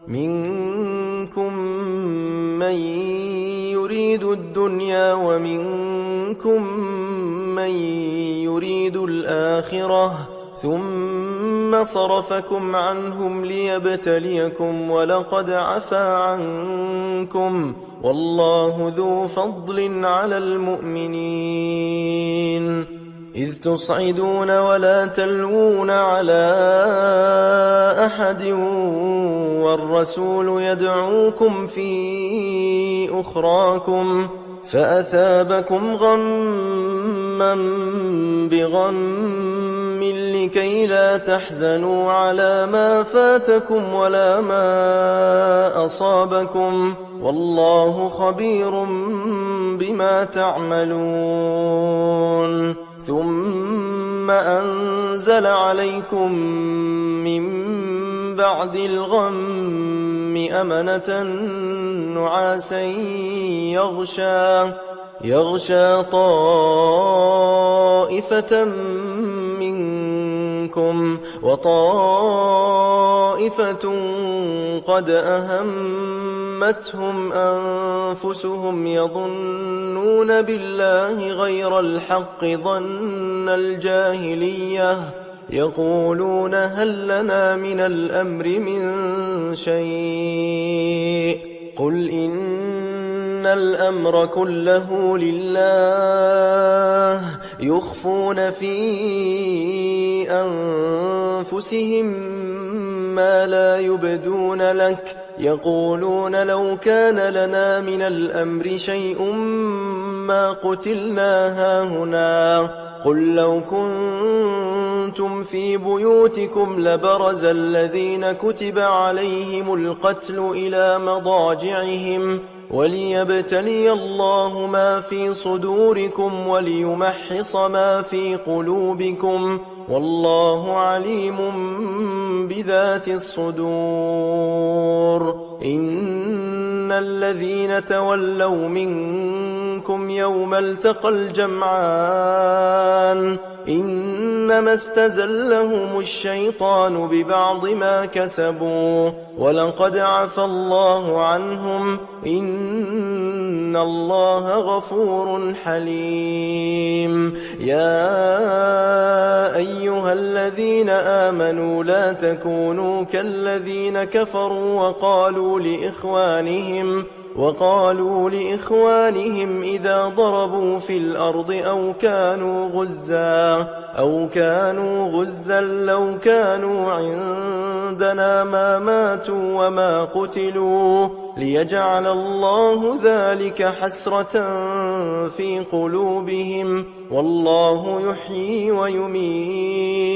منكم من يريد الدنيا ومنكم من يريد الآخرة ثم صرفكم عنهم ليبتليكم ولقد عفا عنكم والله ذو فضل على المؤمنين إذ تصعدون ولا تلوون على أحد والرسول يدعوكم في أخراكم فأثابكم غما بغم لكي لا تحزنوا على ما فاتكم ولا ما أصابكم والله خبير بما تعملون ثم أنزل عليكم من بعد الغم أمنة نعاسا يغشى طائفة منكم وطائفة قد أهمتهم أنفسهم يظنون بالله غير الحق ظن الجاهلية يقولون هل لنا من الأمر من شيء قل إن الأمر كله لله يخفون في أنفسهم ما لا يبدون لك يقولون لو كان لنا من الأمر شيء ما قتلنا هاهنا قل لو كنتم في بيوتكم لبرز الذين كتب عليهم القتل إلى مضاجعهم وليبتلي الله ما في صدوركم وليمحص ما في قلوبكم والله عليم بذات الصدور إن الذين تولوا منكم يوم التقى الجمعان إنما استزلهم الشيطان ببعض ما كسبوا ولقد عفى الله عنهم إن الله غفور حليم يا أيها الذين آمنوا لا تكونوا كالذين كفروا وقالوا لإخوانهم إذا ضربوا في الأرض أو كانوا غزا لو كانوا عندنا ما ماتوا وما قتلوا ليجعل الله ذلك حسرة في قلوبهم والله يحيي ويميت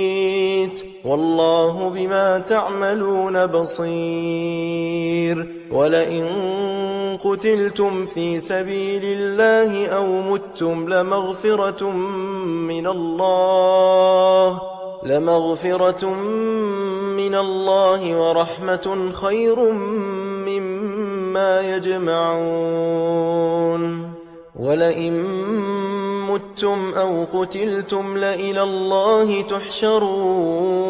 والله بما تعملون بصير ولئن قتلتم في سبيل الله أو متم لمغفرة من الله ورحمة خير مما يجمعون ولئن متم أو قتلتم لإلى الله تحشرون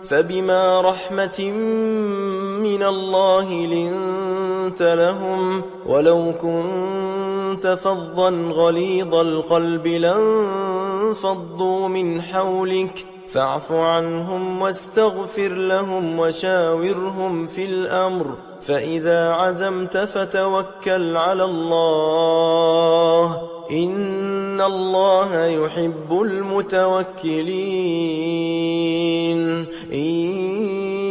فبما رحمة من الله لنت لهم ولو كنت فظا غليظ القلب لانفضوا من حولك فاعف عنهم واستغفر لهم وشاورهم في الأمر فإذا عزمت فتوكل على الله إن الله يحب المتوكلين إن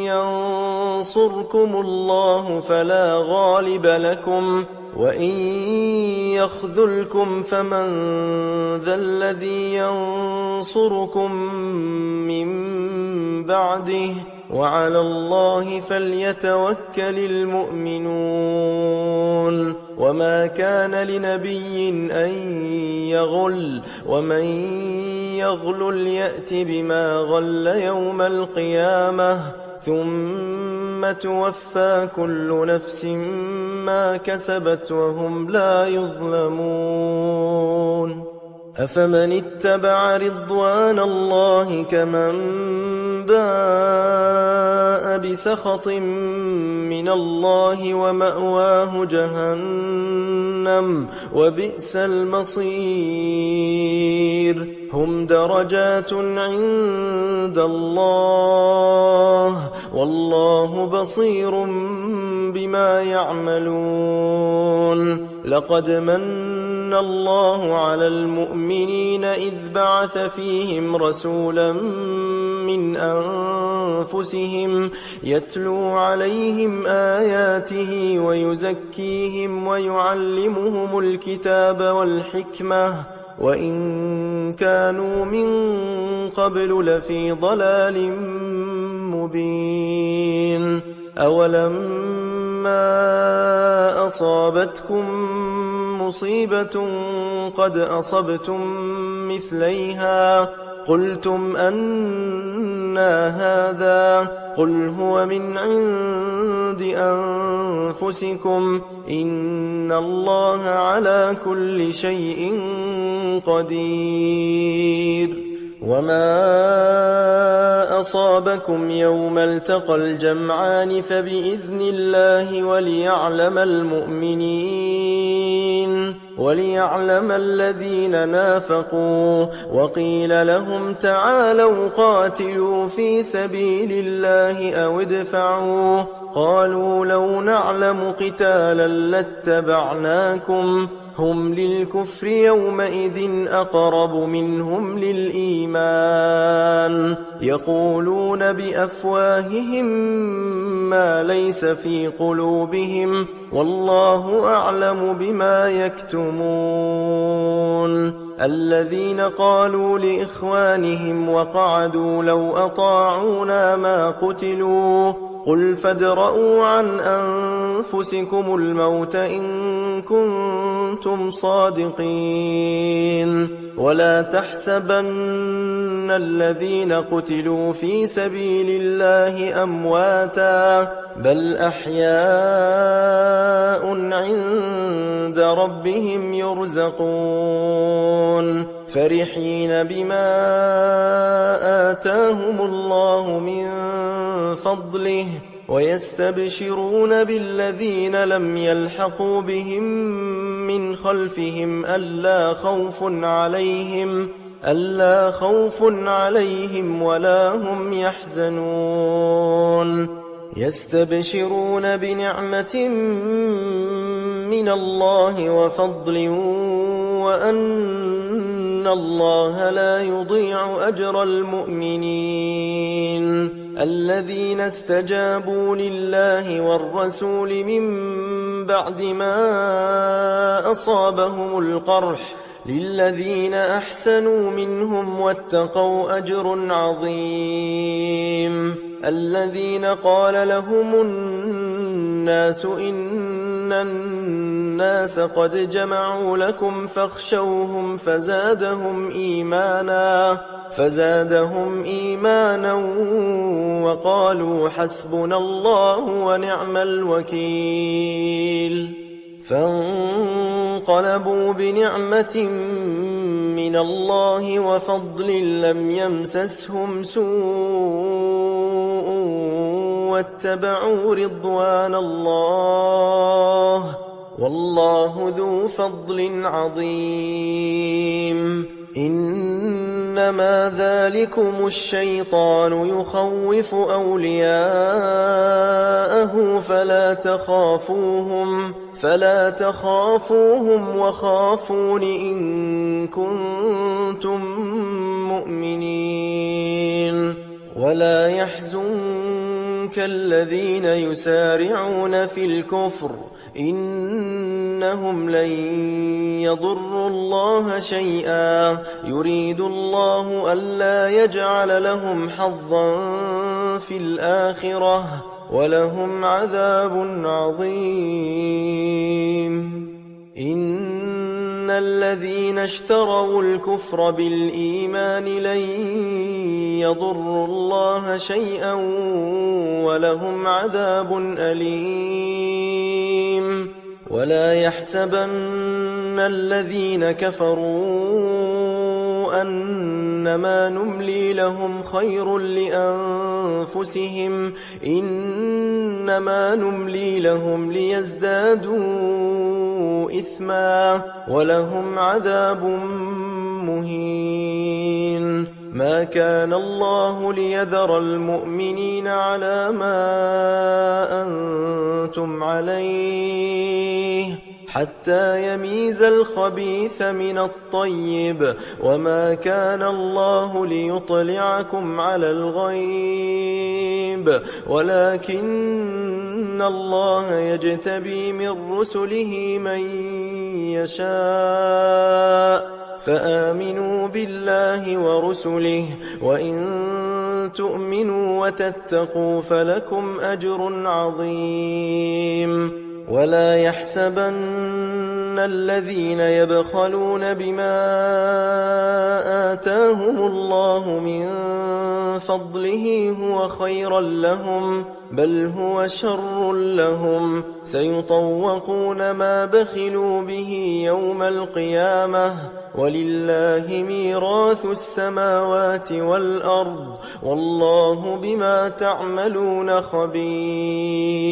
ينصركم الله فلا غالب لكم وإن يخذلكم فمن ذا الذي ينصركم من بعده وعلى الله فليتوكل المؤمنون وما كان لنبي أن يغل ومن يغل يأت بما غل يوم القيامة ثم توفى كل نفس ما كسبت وهم لا يظلمون أفمن اتبع رضوان الله كمن باء بسخط من الله ومأواه جهنم وبئس المصير هم درجات عند الله والله بصير بما يعملون لقد من الله على المؤمنين إذ بعث فيهم رسولا من أنفسهم يتلو عليهم آياته ويزكيهم ويعلمهم الكتاب والحكمة وإن كانوا من قبل لفي ضلال مبين أولما أصابتكم مصيبة قد أصبتم مثليها قلتم أنى هذا قل هو من عند أنفسكم إن الله على كل شيء قدير وما أصابكم يوم التقى الجمعان فبإذن الله وليعلم الذين نافقوا وقيل لهم تعالوا قاتلوا في سبيل الله أو ادفعوا قالوا لو نعلم قتالا لاتبعناكم هم للكفر يومئذ أقرب منهم للإيمان يقولون بأفواههم ما ليس في قلوبهم والله أعلم بما يكتمون الذين قالوا لإخوانهم وقعدوا لو أطاعونا ما قتلوا قل فادرءوا عن أنفسكم الموت إن كنتم صادقين ولا تحسبن الذين قتلوا في سبيل الله أمواتا بل أحياء عند ربهم يرزقون فرحين بما آتاهم الله من فضله ويستبشرون بالذين لم يلحقوا بهم من خلفهم ألا خوف عليهم ولا هم يحزنون يستبشرون بنعمة من الله وفضل وأن الله لا يضيع أجر المؤمنين الذين استجابوا لله والرسول من بعد ما أصابهم القرح للذين أحسنوا منهم واتقوا أجر عظيم الذين قال لهم الناس إن الناس قد جمعوا لكم فاخشوهم فزادهم إيمانا وقالوا حسبنا الله ونعم الوكيل فانقلبوا بنعمة من الله وفضل لم يمسسهم سوء واتبعوا رضوان الله والله ذو فضل عظيم إنما ذلكم الشيطان يخوف أولياءه فلا تخافوهم وخافون إن كنتم مؤمنين ولا يحزنك الذين يسارعون في الكفر إنهم لن يضروا الله شيئا يريد الله ألا يجعل لهم حظا في الآخرة ولهم عذاب عظيم إن الذين اشتروا الكفر بالإيمان لن يضروا الله شيئا ولهم عذاب أليم ولا يحسبن الذين كفروا أنما نملي لهم خير لأنفسهم إنما نملي لهم ليزدادوا إثما ولهم عذاب مهين ما كان الله ليذر المؤمنين على ما أنتم عليه حتى يميز الخبيث من الطيب وما كان الله ليطلعكم على الغيب ولكن الله يجتبي من رسله من يشاء فآمنوا بالله ورسله وإن تؤمنوا وتتقوا فلكم أجر عظيم ولا يحسبن الذين يبخلون بما آتاهم الله من فضله هو خيرا لهم بل هو شر لهم سيطوقون ما بخلوا به يوم القيامة ولله ميراث السماوات والأرض والله بما تعملون خبير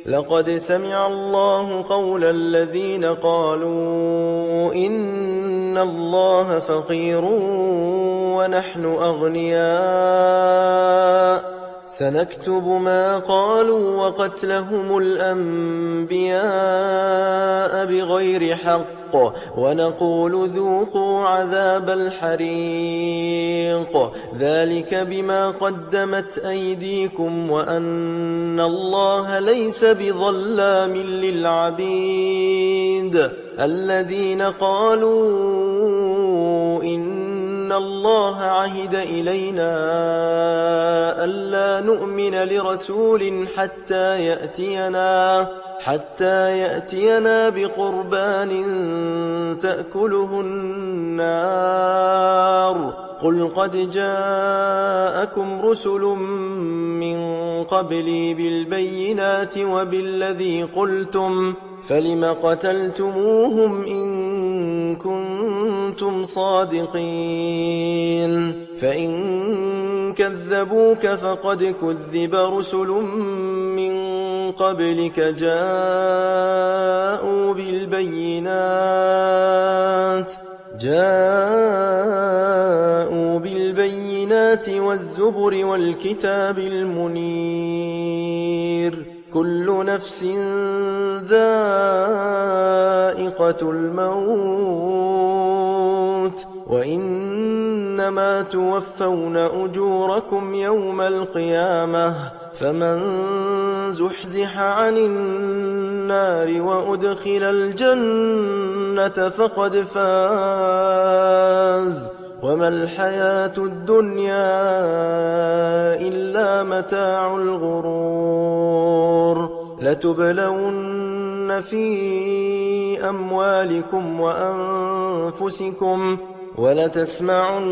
لقد سمع الله قول الذين قالوا إن الله فقير ونحن أغنياء سنكتب ما قالوا وقتلهم الأنبياء بغير حق ونقول ذوقوا عذاب الحريق ذلك بما قدمت أيديكم وأن الله ليس بظلام للعبيد الذين قالوا إن الله عهد إلينا ألا نؤمن لرسول حتى يأتينا بقربان تأكله النار قل قد جاءكم رسل من قبلي بالبينات وبالذي قلتم فلم قتلتموهم إن كنتم صادقين فإن كذبوك فقد كذب رسل من قبلك جاءوا بالبينات والزبر والكتاب المنير كل نفس ذائقة الموت وإنما توفون أجوركم يوم القيامة فمن زحزح عن النار وأدخل الجنة فقد فاز وما الحياة الدنيا إلا متاع الغرور لتبلون في أموالكم وأنفسكم ولتسمعن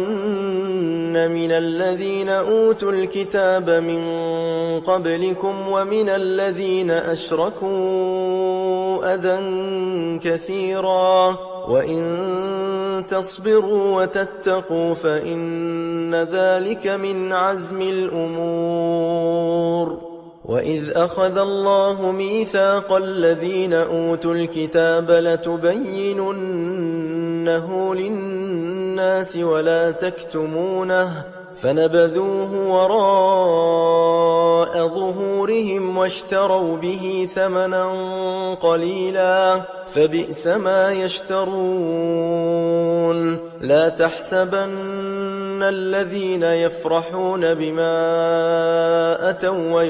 من الذين أوتوا الكتاب من قبلكم ومن الذين أشركوا أذى كثيرا وإن تصبروا وتتقوا فإن ذلك من عزم الأمور وإذ أخذ الله ميثاق الذين أوتوا الكتاب لتبيننه للناس ولا تكتمونه فنبذوه وراء ظهورهم واشتروا به ثمنا قليلا فبئس ما يشترون لا تحسبن الذين يفرحون بما أتوا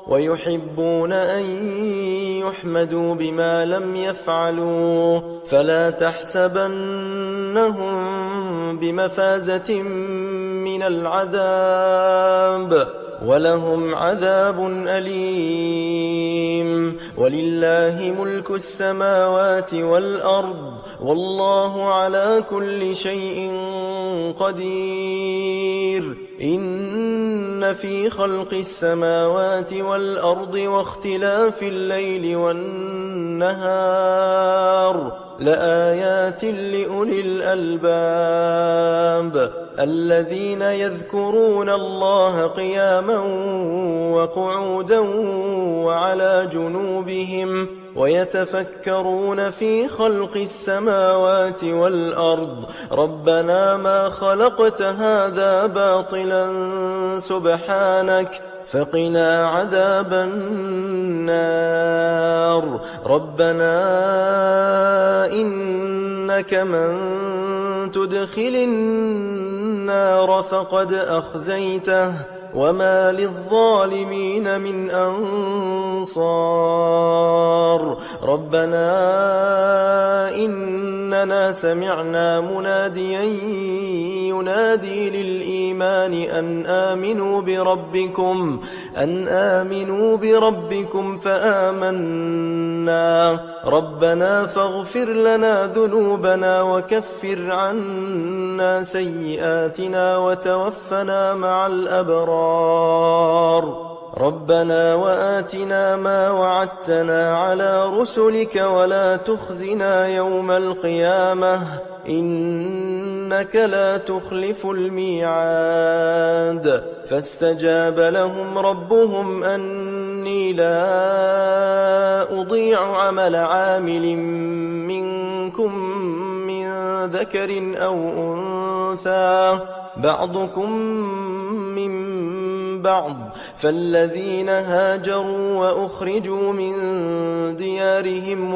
ويحبون أن يحمدوا بما لم يفعلوا فلا تحسبنهم بمفازة من العذاب ولهم عذاب أليم ولله ملك السماوات والأرض والله على كل شيء قدير إن في خلق السماوات والأرض واختلاف الليل والنهار لآيات لأولي الألباب الذين يذكرون الله قياما وقعودا وعلى جنوبهم ويتفكرون في خلق السماوات والأرض ربنا ما خلقت هذا باطلا سبحانك فقنا عذاب النار ربنا إنك من تدخل النار فقد أخزيته وما للظالمين من أنصار ربنا إننا سمعنا مناديا ينادي للإيمان أن آمنوا بربكم فآمنا ربنا فاغفر لنا ذنوبنا وكفر عنا سيئاتنا وتوفنا مع الأبرار ربنا وآتنا ما وعدتنا على رسلك ولا تخزنا يوم القيامة إنك لا تخلف الميعاد فاستجاب لهم ربهم أني لا أضيع عمل عامل منكم من ذكر أو أنثى بعضكم من بعض فالذين هاجروا وأخرجوا من ديارهم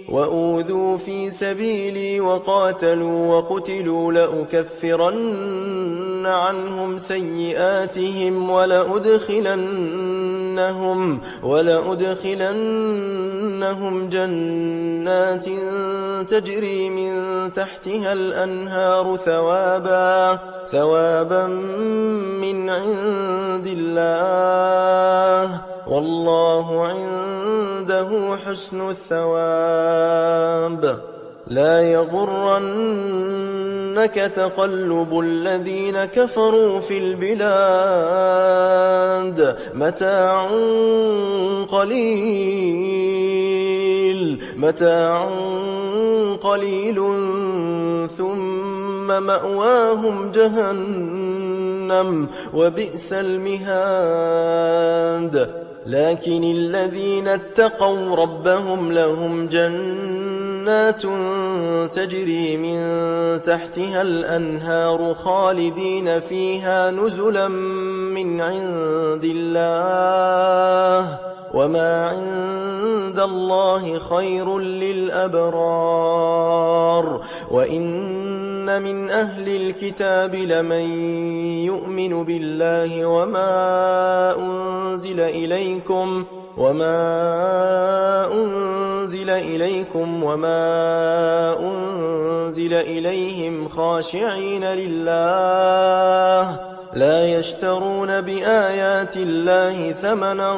وأوذوا في سبيلي وقاتلوا وقتلوا لأكفرن عنهم سيئاتهم ولأدخلنهم جنات تجري من تحتها الأنهار ثوابا من عند الله والله عنده حسن الثواب لا يغرنك تقلب الذين كفروا في البلاد متاع قليل ثم مأواهم جهنم وبئس المهاد لكن الذين اتقوا ربهم لهم جنات جنات تجري من تحتها الأنهار خالدين فيها نزلا من عند الله وما عند الله خير للأبرار وإن من أهل الكتاب لمن يؤمن بالله وما أنزل إليكم وما أنزل إليهم خاشعين لله لا يشترون بآيات الله ثمنا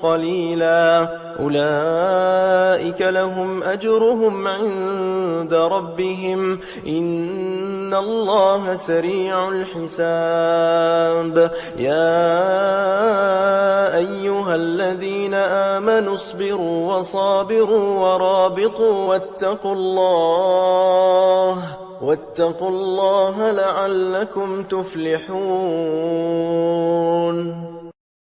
قليلا أولئك لهم أجرهم عند ربهم إن الله سريع الحساب يا أيها الذين آمنوا اصبروا وصابروا ورابطوا واتقوا الله لعلكم تفلحون